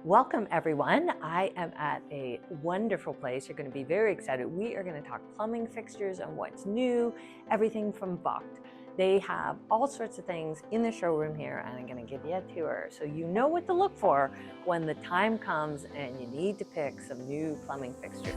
Welcome everyone. I am at a wonderful place. You're going to be very excited. We are going to talk plumbing fixtures and what's new, everything from Vogt. They have all sorts of things in the showroom here, and I'm going to give you a tour so you know what to look for when the time comes and you need to pick some new plumbing fixtures.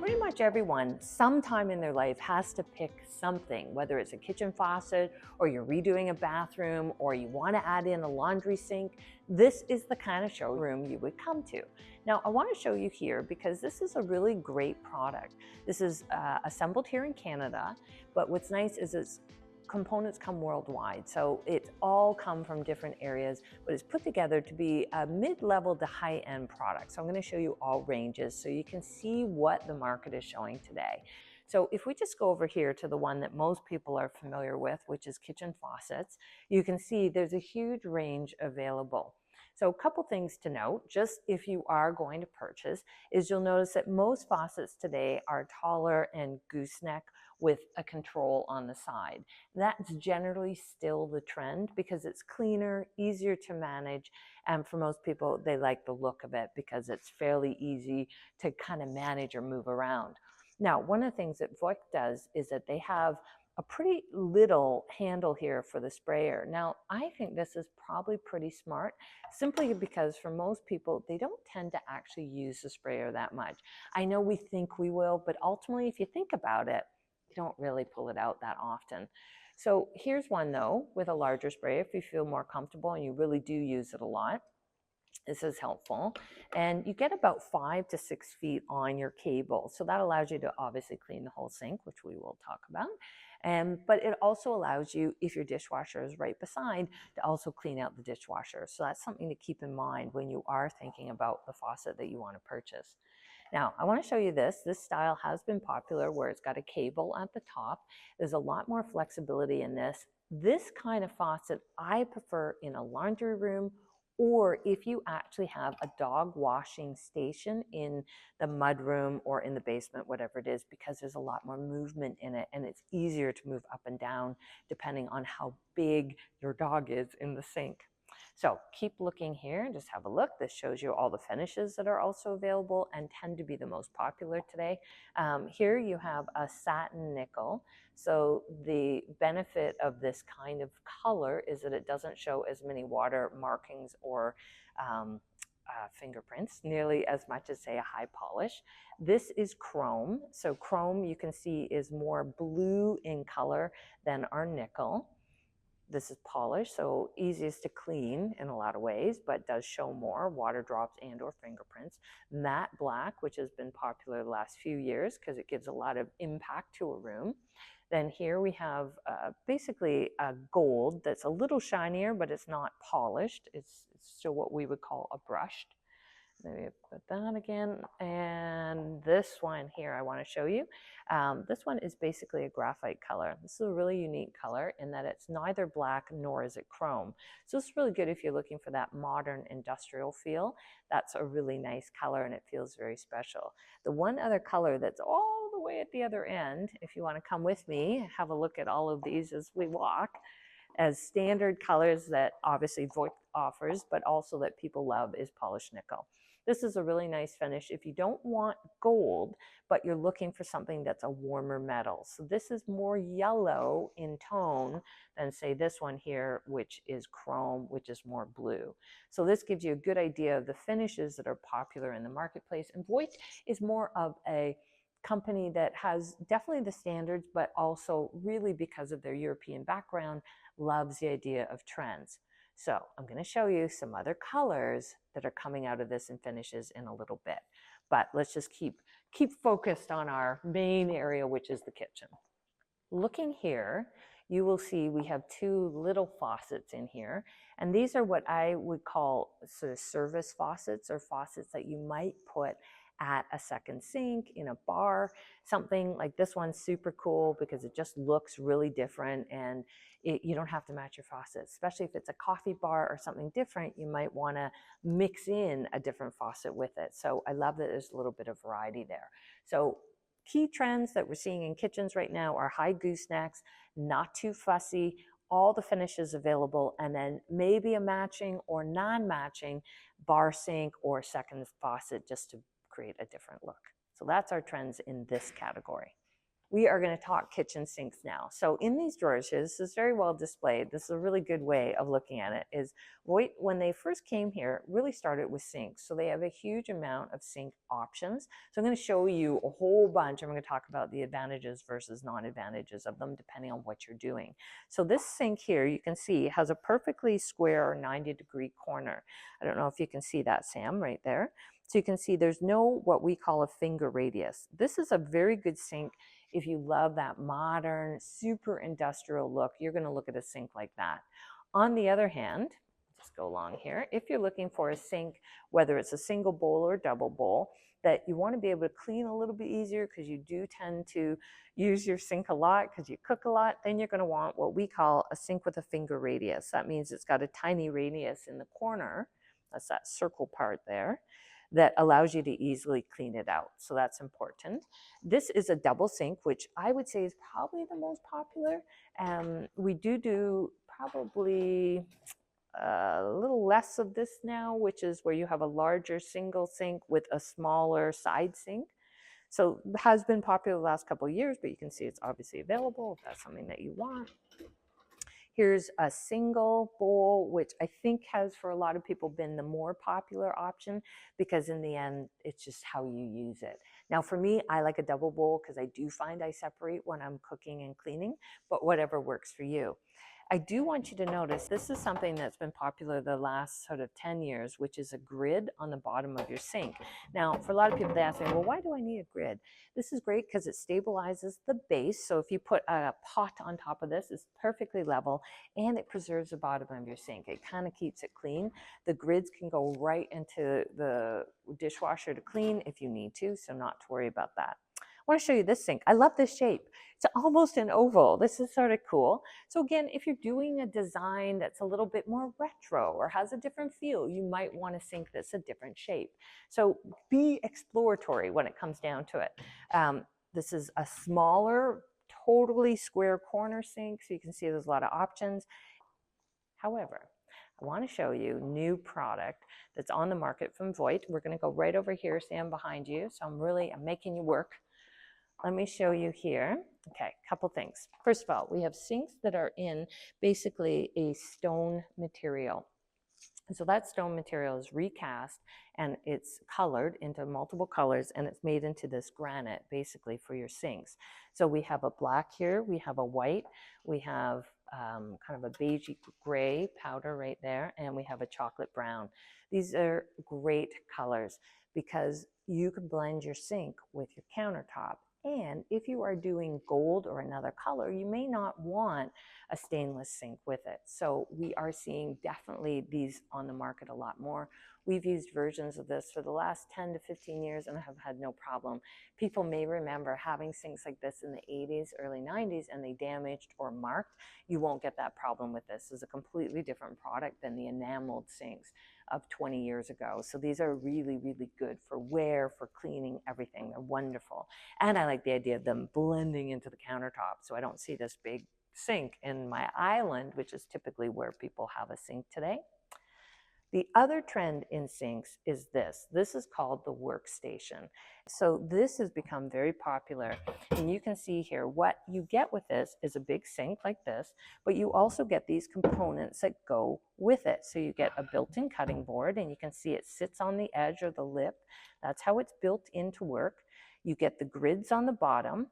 Pretty much everyone sometime in their life has to pick something, whether it's a kitchen faucet or you're redoing a bathroom or you want to add in a laundry sink. This is the kind of showroom you would come to. Now I want to show you here because this is a really great product. This is assembled here in Canada, but what's nice is it's components come worldwide, so it's all come from different areas, but it's put together to be a mid-level to high-end product. So I'm going to show you all ranges so you can see what the market is showing today. So if we just go over here to the one that most people are familiar with, which is kitchen faucets, you can see there's a huge range available. So a couple things to note, just if you are going to purchase, is you'll notice that most faucets today are taller and gooseneck with a control on the side. That's generally still the trend because it's cleaner, easier to manage, and for most people, they like the look of it because it's fairly easy to kind of manage or move around. Now, one of the things that Vogt does is that they have a pretty little handle here for the sprayer. Now, I think this is probably pretty smart, simply because for most people, they don't tend to actually use the sprayer that much. I know we think we will, but ultimately, if you think about it, you don't really pull it out that often. So here's one though, with a larger sprayer, if you feel more comfortable and you really do use it a lot. This is helpful. And you get about 5 to 6 feet on your cable. So that allows you to obviously clean the whole sink, which we will talk about. But it also allows you, if your dishwasher is right beside, to also clean out the dishwasher. So that's something to keep in mind when you are thinking about the faucet that you want to purchase. Now, I want to show you this. This style has been popular where it's got a cable at the top. There's a lot more flexibility in this. This kind of faucet I prefer in a laundry room, or if you actually have a dog washing station in the mudroom or in the basement, whatever it is, because there's a lot more movement in it and it's easier to move up and down depending on how big your dog is in the sink. So keep looking here and just have a look. This shows you all the finishes that are also available and tend to be the most popular today. Here you have a satin nickel. So the benefit of this kind of color is that it doesn't show as many water markings or fingerprints nearly as much as, say, a high polish. This is chrome. So chrome, you can see, is more blue in color than our nickel. This is polished, so easiest to clean in a lot of ways, but does show more water drops and or fingerprints. Matte black, which has been popular the last few years because it gives a lot of impact to a room. Then here we have basically a gold that's a little shinier, but it's not polished. It's still what we would call a brushed. Maybe put that again. And this one here I want to show you. This one is basically a graphite color. This is a really unique color in that it's neither black nor is it chrome. So it's really good if you're looking for that modern industrial feel. That's a really nice color and it feels very special. The one other color that's all the way at the other end, if you want to come with me, have a look at all of these as we walk, as standard colors that obviously Vogt offers, but also that people love, is polished nickel. This is a really nice finish if you don't want gold, but you're looking for something that's a warmer metal. So this is more yellow in tone than, say, this one here, which is chrome, which is more blue. So this gives you a good idea of the finishes that are popular in the marketplace. And Vogt is more of a company that has definitely the standards, but also really because of their European background, loves the idea of trends. So I'm going to show you some other colors that are coming out of this and finishes in a little bit. But let's just keep focused on our main area, which is the kitchen. Looking here, you will see we have two little faucets in here. And these are what I would call sort of service faucets, or faucets that you might put at a second sink, in a bar. Something like this one's super cool because it just looks really different, and you don't have to match your faucet, especially if it's a coffee bar or something different. You might want to mix in a different faucet with it. So I love that there's a little bit of variety there. So key trends that we're seeing in kitchens right now are high goosenecks, not too fussy, all the finishes available, and then maybe a matching or non-matching bar sink or second faucet just to create a different look. So that's our trends in this category. We are going to talk kitchen sinks now. So in these drawers here, this is very well displayed. This is a really good way of looking at it. Is Vogt, when they first came here, really started with sinks. So they have a huge amount of sink options. So I'm going to show you a whole bunch. I'm going to talk about the advantages versus non-advantages of them depending on what you're doing. So this sink here, you can see, has a perfectly square 90-degree corner. I don't know if you can see that, Sam, right there. So you can see there's no what we call a finger radius. This is a very good sink. If you love that modern, super industrial look, you're going to look at a sink like that. On the other hand, just go along here, if you're looking for a sink, whether it's a single bowl or double bowl, that you want to be able to clean a little bit easier because you do tend to use your sink a lot because you cook a lot, then you're going to want what we call a sink with a finger radius. That means it's got a tiny radius in the corner. That's that circle part there, that allows you to easily clean it out. So that's important. This is a double sink, which I would say is probably the most popular. We do probably a little less of this now, which is where you have a larger single sink with a smaller side sink. So it has been popular the last couple of years, but you can see it's obviously available if that's something that you want. Here's a single bowl, which I think has for a lot of people been the more popular option because in the end, it's just how you use it. Now for me, I like a double bowl because I do find I separate when I'm cooking and cleaning, but whatever works for you. I do want you to notice this is something that's been popular the last sort of 10 years, which is a grid on the bottom of your sink. Now, for a lot of people, they ask me, well, why do I need a grid? This is great because it stabilizes the base. So if you put a pot on top of this, it's perfectly level and it preserves the bottom of your sink. It kind of keeps it clean. The grids can go right into the dishwasher to clean if you need to, so not to worry about that. I want to show you this sink. I love this shape. It's almost an oval. This is sort of cool. So again, if you're doing a design that's a little bit more retro or has a different feel, you might want a sink that's a different shape. So be exploratory when it comes down to it. This is a smaller, totally square corner sink, so you can see there's a lot of options. However, I want to show you new product that's on the market from Vogt. We're going to go right over here, Sam, behind you. So I'm making you work. Let me show you here. Okay, a couple things. First of all, we have sinks that are in basically a stone material. And so that stone material is recast and it's colored into multiple colors and it's made into this granite basically for your sinks. So we have a black here, we have a white, we have kind of a beige gray powder right there, and we have a chocolate brown. These are great colors because you can blend your sink with your countertop. And if you are doing gold or another color, you may not want a stainless sink with it. So we are seeing definitely these on the market a lot more. We've used versions of this for the last 10 to 15 years and have had no problem. People may remember having sinks like this in the 80s, early 90s, and they damaged or marked. You won't get that problem with this. It's a completely different product than the enameled sinks of 20 years ago. So these are really, really good for wear, for cleaning, everything. They're wonderful. And I like the idea of them blending into the countertop. So I don't see this big sink in my island, which is typically where people have a sink today. The other trend in sinks is this. This is called the workstation. So this has become very popular. And you can see here what you get with this is a big sink like this, but you also get these components that go with it. So you get a built-in cutting board, and you can see it sits on the edge or the lip. That's how it's built into work. You get the grids on the bottom.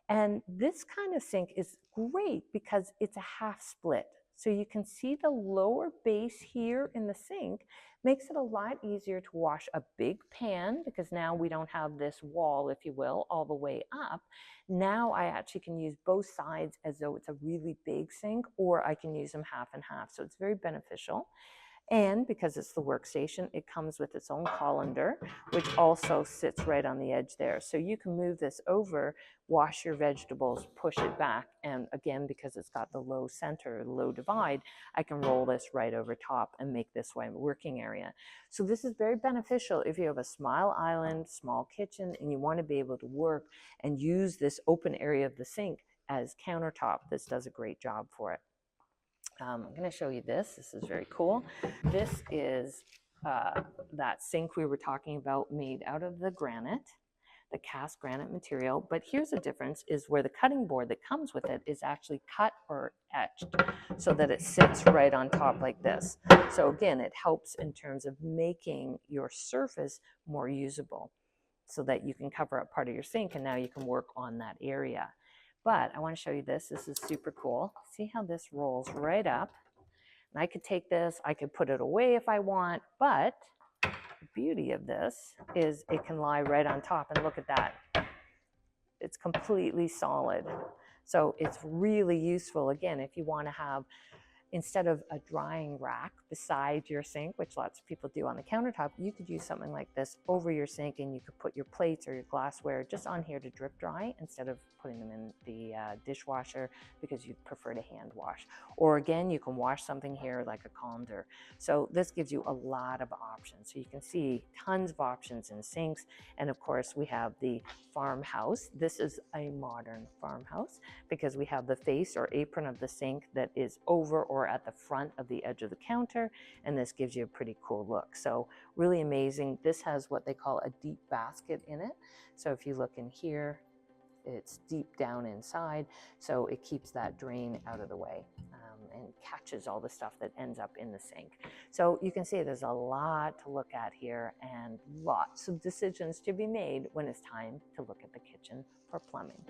And this kind of sink is great because it's a half split. So you can see the lower base here in the sink makes it a lot easier to wash a big pan because now we don't have this wall, if you will, all the way up. Now I actually can use both sides as though it's a really big sink, or I can use them half and half. So it's very beneficial. And because it's the workstation, it comes with its own colander, which also sits right on the edge there. So you can move this over, wash your vegetables, push it back. And again, because it's got the low center, low divide, I can roll this right over top and make this my working area. So this is very beneficial if you have a small island, small kitchen, and you want to be able to work and use this open area of the sink as countertop. This does a great job for it. I'm going to show you this. This is very cool. This is that sink we were talking about, made out of the granite, the cast granite material. But here's the difference, is where the cutting board that comes with it is actually cut or etched so that it sits right on top like this. So again, it helps in terms of making your surface more usable so that you can cover up part of your sink and now you can work on that area. But I want to show you this. This is super cool. See how this rolls right up? And I could take this, I could put it away if I want, but the beauty of this is it can lie right on top, and look at that. It's completely solid. So it's really useful, again, if you want to have, instead of a drying rack beside your sink, which lots of people do on the countertop, you could use something like this over your sink, and you could put your plates or your glassware just on here to drip dry instead of putting them in the dishwasher because you prefer to hand wash. Or again, you can wash something here like a colander. So this gives you a lot of options. So you can see tons of options in sinks. And of course, we have the farmhouse. This is a modern farmhouse because we have the face or apron of the sink that is over or at the front of the edge of the counter, and this gives you a pretty cool look. So really amazing. This has what they call a deep basket in it. So if you look in here, it's deep down inside, so it keeps that drain out of the way and catches all the stuff that ends up in the sink. So you can see there's a lot to look at here and lots of decisions to be made when it's time to look at the kitchen for plumbing.